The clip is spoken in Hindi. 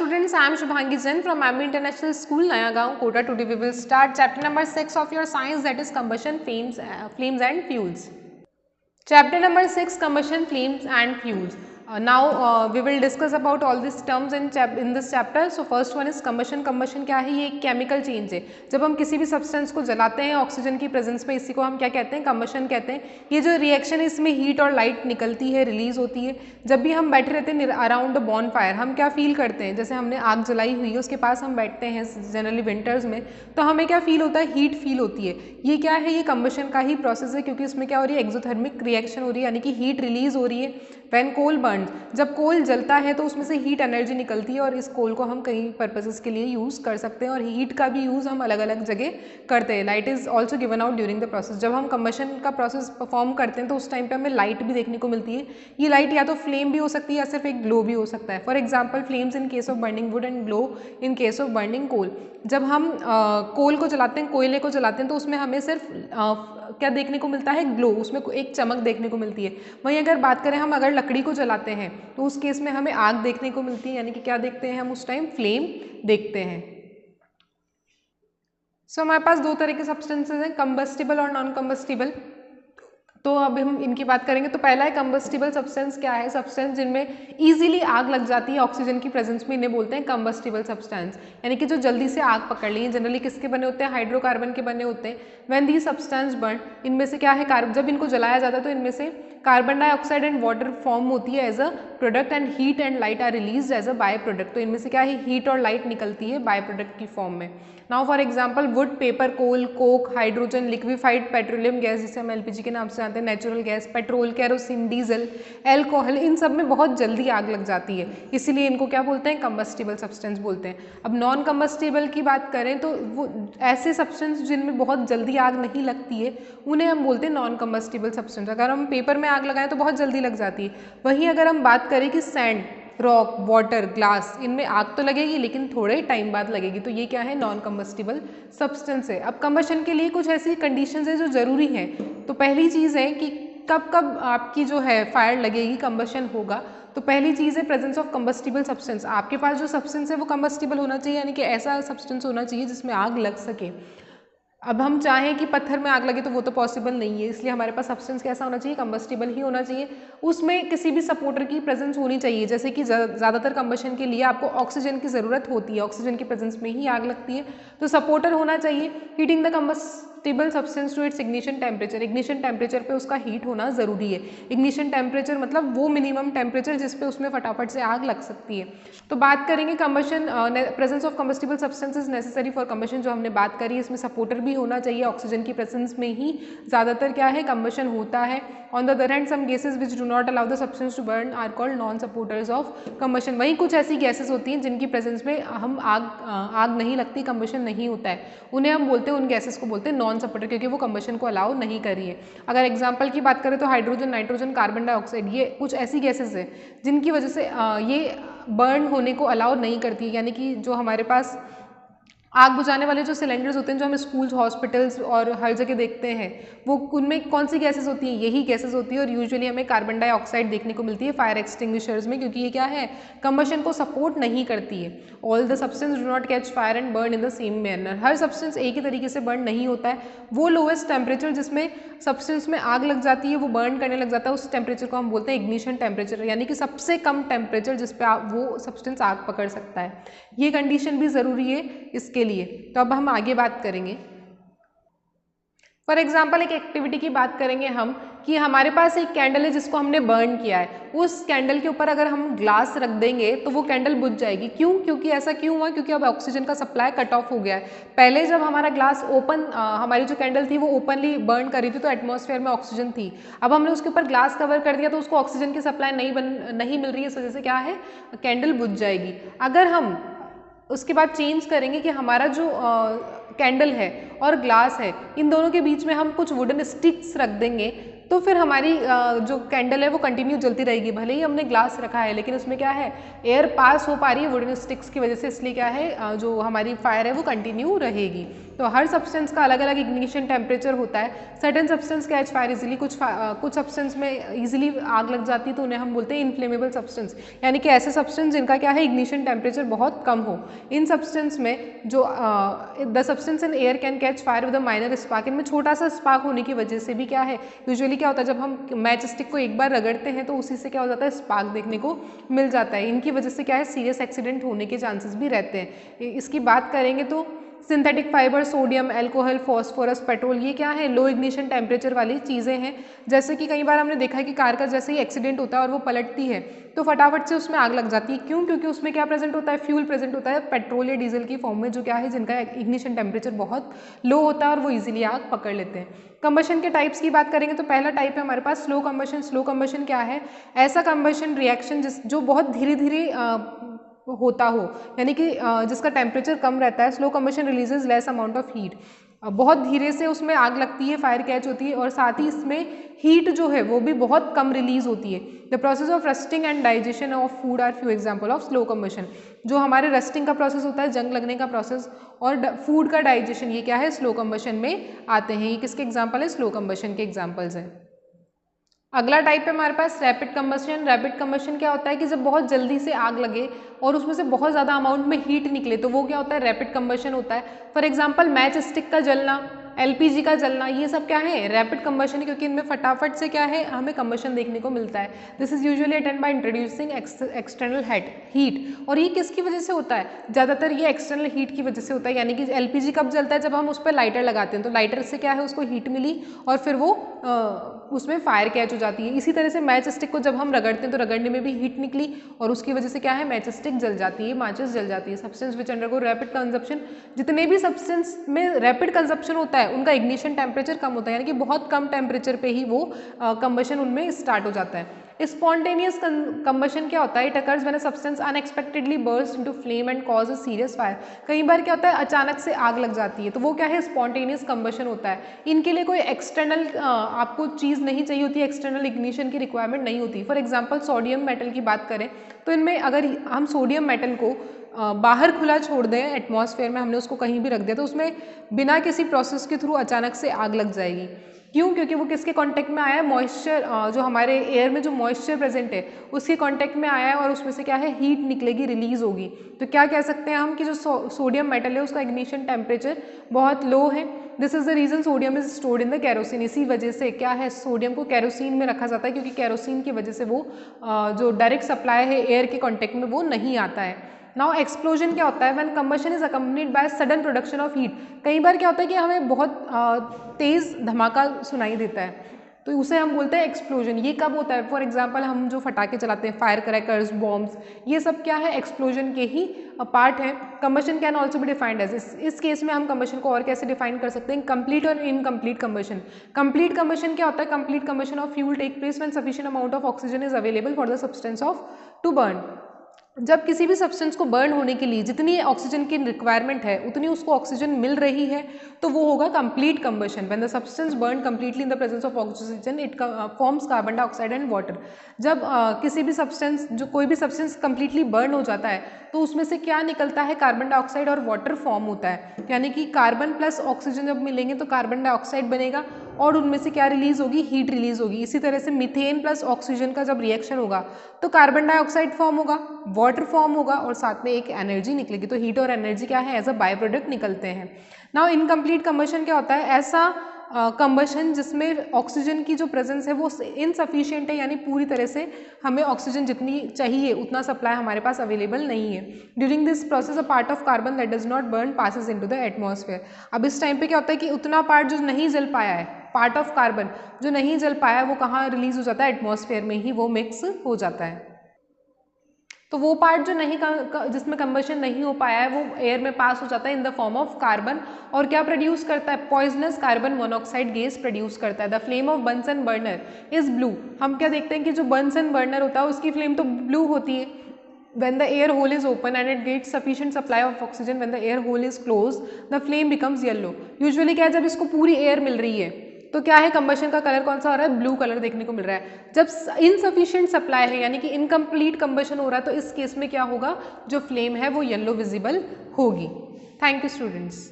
students, I am Shubhangi Jain from Ambi International School, Nayagaon, Kota. Today we will start chapter number 6 of your science, that is combustion flames and fuels. Chapter number 6, combustion flames and fuels. Now we will discuss about all these terms in this chapter. So first one is combustion. combustion क्या है? ये एक केमिकल चेंज है. जब हम किसी भी सब्सटेंस को जलाते हैं ऑक्सीजन की प्रेजेंस में, इसी को हम क्या कहते हैं? combustion कहते हैं. ये जो रिएक्शन है इसमें हीट और लाइट निकलती है, रिलीज होती है. जब भी हम बैठे रहते हैं अराउंड अ बॉन फायर, हम क्या फील करते हैं? जैसे हमने आग जलाई हुई है, उसके पास हम बैठते हैं जनरली विंटर्स में, तो हमें क्या फील होता है? हीट फील होती है. ये क्या है? ये combustion का ही प्रोसेस है, क्योंकि इसमें क्या हो रही है? एक्सोथर्मिक रिएक्शन हो रही है, यानी कि हीट रिलीज हो रही है. व्हेन कोल बर्न, जब कोल जलता है तो उसमें से हीट एनर्जी निकलती है और इस कोल को हम कई पर्पसेस के लिए यूज़ कर सकते हैं और हीट का भी यूज़ हम अलग अलग जगह करते हैं. Light is also given out during the process. जब हम कम्बशन का प्रोसेस परफॉर्म करते हैं तो उस टाइम पे हमें लाइट भी देखने को मिलती है. ये लाइट या तो फ्लेम भी हो सकती है या सिर्फ एक ग्लो भी हो सकता है. For example flames in case of burning wood and glow in case of burning coal. जब हम कोल को जलाते हैं, कोयले को जलाते हैं, तो उसमें हमें सिर्फ क्या देखने को मिलता है? ग्लो, उसमें एक चमक देखने को मिलती है. वहीं अगर बात करें हम अगर लकड़ी को जलाते हैं तो उस केस में हमें आग देखने को मिलती है, यानी कि क्या देखते हैं हम उस टाइम? फ्लेम देखते हैं. सो हमारे पास दो तरह के सब्सटेंसेज हैं, कंबस्टिबल और नॉन कंबस्टिबल. तो अब हम इनकी बात करेंगे. तो पहला है कंबस्टिबल सब्सटेंस. क्या है? सब्सटेंस जिनमें इजीली आग लग जाती है ऑक्सीजन की प्रेजेंस में, इन्हें बोलते हैं कंबस्टिबल सब्सटेंस, यानी कि जो जल्दी से आग पकड़ ली. जनरली किसके बने होते हैं? हाइड्रोकार्बन के बने होते हैं. व्हेन दी सब्सटेंस बर्न, इनमें से क्या है? जब इनको जलाया जाता है तो इनमें से carbon dioxide and water form होती है as a product and heat and light are release as a by product. तो इनमें से क्या है? हीट और लाइट निकलती है बाय प्रोडक्ट की फॉर्म में. Now for example wood, paper, coal, coke, hydrogen, liquefied petroleum gas जिसे हम एलपीजी के नाम से जानते हैं, natural gas, petrol, kerosene, diesel, alcohol, इन सब में बहुत जल्दी आग लग जाती है, इसीलिए इनको क्या बोलते हैं? कंबस्टिबल सब्सटेंस बोलते हैं. अब नॉन कंबस्टिबल की बात करें तो वो ऐसे सब्सटेंस जिनमें बहुत जल्दी आग नहीं लगती है उन्हें हम बोलते हैं नॉन कंबस्टिबल सब्सटेंस. अगर हम पेपर में आग लगाएं तो बहुत जल्दी लग जाती है. वहीं अगर हम बात करें कि सैंड, रॉक, वाटर, ग्लास, इनमें आग तो लगेगी लेकिन थोड़े टाइम बाद लगेगी, तो ये क्या है? नॉन कंबस्टिबल सब्सटेंस है. अब कंबशन के लिए कुछ ऐसी कंडीशंस है जो ज़रूरी हैं. तो पहली चीज़ है कि कब कब आपकी जो है फायर लगेगी, कंबशन होगा. तो पहली चीज़ है प्रेजेंस ऑफ कंबस्टिबल सब्सटेंस. आपके पास जो सब्सटेंस है वो कंबस्टिबल होना चाहिए, यानी कि ऐसा सब्सटेंस होना चाहिए जिसमें आग लग सके. अब हम चाहें कि पत्थर में आग लगे तो वो तो पॉसिबल नहीं है, इसलिए हमारे पास सब्सटेंस कैसा होना चाहिए? कंबस्टिबल ही होना चाहिए. उसमें किसी भी सपोर्टर की प्रेजेंस होनी चाहिए. जैसे कि ज़्यादातर कंबशन के लिए आपको ऑक्सीजन की ज़रूरत होती है, ऑक्सीजन की प्रेजेंस में ही आग लगती है, तो सपोर्टर होना चाहिए. Heating the combustible substance to its ignition temperature. Ignition temperature पे उसका हीट होना ज़रूरी है. इग्निशन टेम्परेचर मतलब वो मिनिमम टेम्परेचर जिस पे उसमें फटाफट से आग लग सकती है. तो बात करेंगे combustion, presence of combustible substances necessary for combustion, जो हमने बात करी, इसमें सपोर्टर भी होना चाहिए. ऑक्सीजन की प्रेजेंस में ही ज़्यादातर क्या है? कंबशन होता है. On the other hand some gases which do not allow the substance to burn are called non supporters of combustion. वहीं कुछ ऐसी गैसेज होती हैं जिनकी प्रेजेंस में हम आग नहीं लगती, कंबशन नहीं होता है, उन्हें हम बोलते हैं, उन गैसेज को बोलते हैं नॉन सपोर्टर, क्योंकि वो कंबशन को अलाउ नहीं कर रही है. अगर एग्जाम्पल की बात करें तो हाइड्रोजन, नाइट्रोजन, कार्बन डाइऑक्साइड, ये कुछ ऐसी गैसेज है जिनकी वजह से ये बर्न होने को अलाउ नहीं करती है. यानी कि जो हमारे पास आग बुझाने वाले जो सिलेंडर्स होते हैं जो हम स्कूल्स, हॉस्पिटल्स और हर जगह देखते हैं, वो उनमें कौन सी गैसेस होती हैं? यही गैसेस होती है. और यूजुअली हमें कार्बन डाइऑक्साइड देखने को मिलती है फायर एक्सटिंग्विशर्स में, क्योंकि ये क्या है? कंबशन को सपोर्ट नहीं करती है. All the substance do not catch fire and burn in the same manner. Her substance एक ही तरीके से बर्न नहीं होता है. वो लोएस्ट टेम्परेचर जिसमें सब्सटेंस में आग लग जाती है, वो बर्न करने लग जाता है, उस टेम्परेचर को हम बोलते हैं इग्निशन टेम्परेचर, यानी कि सबसे कम टेम्परेचर जिस पे वो सब्सटेंस आग पकड़ सकता है. ये कंडीशन भी ज़रूरी है इसके लिए. तो अब हम आगे बात करेंगे. फॉर एग्जाम्पल एक एक्टिविटी की बात करेंगे हम कि हमारे पास एक कैंडल है जिसको हमने बर्न किया है. उस कैंडल के ऊपर अगर हम ग्लास रख देंगे तो वो कैंडल बुझ जाएगी. क्यों? क्योंकि ऐसा क्यों हुआ? क्योंकि अब ऑक्सीजन का सप्लाई कट ऑफ हो गया है. पहले जब हमारा ग्लास ओपन, हमारी जो कैंडल थी वो ओपनली बर्न कर रही थी तो एटमॉस्फेयर में ऑक्सीजन थी. अब हमने उसके ऊपर ग्लास कवर कर दिया तो उसको ऑक्सीजन की सप्लाई नहीं मिल रही है, इस वजह से क्या है? कैंडल बुझ जाएगी. अगर हम उसके बाद चेंज करेंगे कि हमारा जो कैंडल है और ग्लास है, इन दोनों के बीच में हम कुछ वुडन स्टिक्स रख देंगे, तो फिर हमारी जो कैंडल है वो कंटिन्यू जलती रहेगी. भले ही हमने ग्लास रखा है लेकिन उसमें क्या है? एयर पास हो पा रही है वुडन स्टिक्स की वजह से, इसलिए क्या है? जो हमारी फायर है वो कंटिन्यू रहेगी. तो हर सब्सटेंस का अलग अलग इग्निशन टेम्परेचर होता है। Certain substance catch fire easily, कुछ सब्सटेंस में इजीली आग लग जाती है तो उन्हें हम बोलते हैं इनफ्लेमेबल सब्सटेंस, यानी कि ऐसे सब्सटेंस जिनका क्या है इग्निशन टेम्परेचर बहुत कम हो। इन सब्सटेंस में जो the substance in air can catch fire with a minor spark, इनमें छोटा सा स्पार्क होने की वजह से भी क्या है, यूजुअली क्या होता है जब हम मैच स्टिक को एक बार रगड़ते हैं तो उसी से क्या हो जाता है स्पार्क देखने को मिल जाता है। इनकी वजह से क्या है सीरियस एक्सीडेंट होने के चांसेस भी रहते हैं। इसकी बात करेंगे तो synthetic fibre, sodium, alcohol, phosphorus, petrol, ये क्या है लो इग्निशन टेम्परेचर वाली चीज़ें हैं। जैसे कि कई बार हमने देखा है कि कार का जैसे ही एक्सीडेंट होता है और वो पलटती है तो फटाफट से उसमें आग लग जाती है। क्यों? क्योंकि उसमें क्या प्रेजेंट होता है, फ्यूल प्रेजेंट होता है पेट्रोल या डीजल की फॉर्म में, जो क्या है जिनका इग्निशन टेम्परेचर बहुत लो होता है और वो इजीली आग पकड़ लेते हैं। कंबशन के टाइप्स की बात करेंगे तो पहला टाइप है हमारे पास स्लो कंबशन। स्लो कंबशन क्या है, ऐसा कंबशन रिएक्शन जो बहुत धीरे धीरे होता हो, यानी कि जिसका टेम्परेचर कम रहता है। Slow combustion releases less amount of heat, बहुत धीरे से उसमें आग लगती है, फायर कैच होती है और साथ ही इसमें हीट जो है वो भी बहुत कम रिलीज होती है। The process of rusting and digestion of food are few example of slow combustion. जो हमारे रस्टिंग का प्रोसेस होता है, जंग लगने का प्रोसेस, और फूड का डाइजेशन, ये क्या है स्लो कंबशन में आते हैं। ये किसके एग्जाम्पल है, स्लो कंबशन के एग्जाम्पल्स हैं। अगला टाइप है हमारे पास रैपिड कंबशन। रैपिड कंबशन क्या होता है कि जब बहुत जल्दी से आग लगे और उसमें से बहुत ज़्यादा अमाउंट में हीट निकले तो वो क्या होता है, रैपिड कंबशन होता है। फॉर एग्जांपल मैच स्टिक का जलना, एलपीजी का जलना, ये सब क्या है रैपिड कंबशन है, क्योंकि इनमें फटाफट से क्या है हमें कंबशन देखने को मिलता है। This is usually attend by introducing external heat. और ये किसकी वजह से होता है, ज़्यादातर ये एक्सटर्नल हीट की वजह से होता है। यानी कि एलपीजी कब जलता है, जब हम उस पर लाइटर लगाते हैं तो लाइटर से क्या है उसको हीट मिली और फिर वो उसमें फायर कैच हो जाती है। इसी तरह से मैच स्टिक को जब हम रगड़ते हैं तो रगड़ने में भी हीट निकली और उसकी वजह से क्या है मैच स्टिक जल जाती है, माचिस जल जाती है। Substance which undergo rapid consumption, जितने भी सब्सटेंस में रैपिड कंजप्शन होता है उनका इग्निशन टेम्परेचर कम होता है, यानी कि बहुत कम टेम्परेचर पे ही वो कंबशन उनमें स्टार्ट हो जाता है। स्पॉन्टेनियस कंबशन क्या होता है, it occurs when a substance unexpectedly burst into flame and cause a serious fire. कई बार क्या होता है अचानक से आग लग जाती है तो वो क्या है स्पॉन्टेनियस कंबशन होता है। इनके लिए कोई एक्सटर्नल आपको चीज़ नहीं चाहिए होती, एक्सटर्नल इग्निशन की रिक्वायरमेंट नहीं होती। फॉर एग्जाम्पल सोडियम मेटल की बात करें तो इनमें अगर हम सोडियम मेटल को बाहर खुला छोड़ दें एटमॉस्फेयर में, हमने उसको कहीं भी रख दिया तो उसमें बिना किसी प्रोसेस के थ्रू अचानक से आग लग जाएगी। क्यों? क्योंकि वो किसके कांटेक्ट में आया है, मॉइस्चर, जो हमारे एयर में जो मॉइस्चर प्रेजेंट है उसके कांटेक्ट में आया है और उसमें से क्या है हीट निकलेगी, रिलीज होगी। तो क्या कह सकते हैं हम कि जो सोडियम मेटल है उसका इग्निशन टेम्परेचर बहुत लो है। This is the reason sodium is stored in the kerosene. इसी वजह से क्या है सोडियम को कैरोसिन में रखा जाता है, क्योंकि कैरोसिन की वजह से वो जो डायरेक्ट सप्लाई है एयर के कॉन्टेक्ट में वो नहीं आता है। नाउ एक्सप्लोजन क्या होता है, when combustion is accompanied by sudden production of heat. कई बार क्या होता है कि हमें बहुत तेज धमाका सुनाई देता है तो उसे हम बोलते हैं एक्सप्लोजन। ये कब होता है, फॉर एग्जांपल हम जो फटाके चलाते हैं, फायर क्रैकर्स, बॉम्ब्स, ये सब क्या है एक्सप्लोजन के ही पार्ट है। Combustion can also be defined as, इस केस में हम कंबशन को और कैसे डिफाइन कर सकते हैं, कंप्लीट और इनकम्प्लीट कंबशन। कंप्लीट कंबशन क्या होता है, complete combustion of fuel take place when sufficient amount of oxygen is available for the substance of to burn. जब किसी भी सब्सटेंस को बर्न होने के लिए जितनी ऑक्सीजन की रिक्वायरमेंट है उतनी उसको ऑक्सीजन मिल रही है तो वो होगा complete combustion. When the substance burn completely in the presence of oxygen it forms carbon dioxide and water. जब किसी भी सब्सटेंस, जो कोई भी सब्सटेंस कंप्लीटली बर्न हो जाता है तो उसमें से क्या निकलता है, कार्बन डाइऑक्साइड और वाटर फॉर्म होता है। यानी कि कार्बन प्लस ऑक्सीजन जब मिलेंगे तो कार्बन डाइऑक्साइड बनेगा और उनमें से क्या रिलीज होगी, हीट रिलीज होगी। इसी तरह से मीथेन प्लस ऑक्सीजन का जब रिएक्शन होगा तो कार्बन डाइऑक्साइड फॉर्म होगा, वाटर फॉर्म होगा और साथ में एक एनर्जी निकलेगी। तो हीट और एनर्जी क्या है, एज अ बाय प्रोडक्ट निकलते हैं। नाउ इनकम्प्लीट कंबशन क्या होता है, ऐसा कंबशन जिसमें ऑक्सीजन की जो प्रेजेंस है वो इनसफिशिएंट है, यानी पूरी तरह से हमें ऑक्सीजन जितनी चाहिए उतना सप्लाई हमारे पास अवेलेबल नहीं है। During this process a part of carbon that does not burn passes into the atmosphere. अब इस टाइम पे क्या होता है कि उतना पार्ट जो नहीं जल पाया है, पार्ट ऑफ कार्बन जो नहीं जल पाया वो कहाँ रिलीज हो जाता है, एटमॉस्फेयर में ही वो मिक्स हो जाता है। तो वो पार्ट जो नहीं जिसमें कंबशन नहीं हो पाया है वो एयर में पास हो जाता है in the form of carbon और क्या प्रोड्यूस करता है, poisonous carbon monoxide gas produce करता है। The flame of Bunsen burner is blue. हम क्या देखते हैं कि जो बंसन बर्नर होता है उसकी फ्लेम तो ब्लू होती है। When the air hole is open and it gets sufficient supply of oxygen, when the air hole is closed, the flame becomes yellow. Usually क्या है, जब इसको पूरी एयर मिल रही है तो क्या है, कंबशन का कलर कौन सा हो रहा है, ब्लू कलर देखने को मिल रहा है। जब इनसफिशिएंट सप्लाई है यानी कि इनकम्प्लीट कंबशन हो रहा है तो इस केस में क्या होगा, जो फ्लेम है वो येलो विजिबल होगी। Thank you students.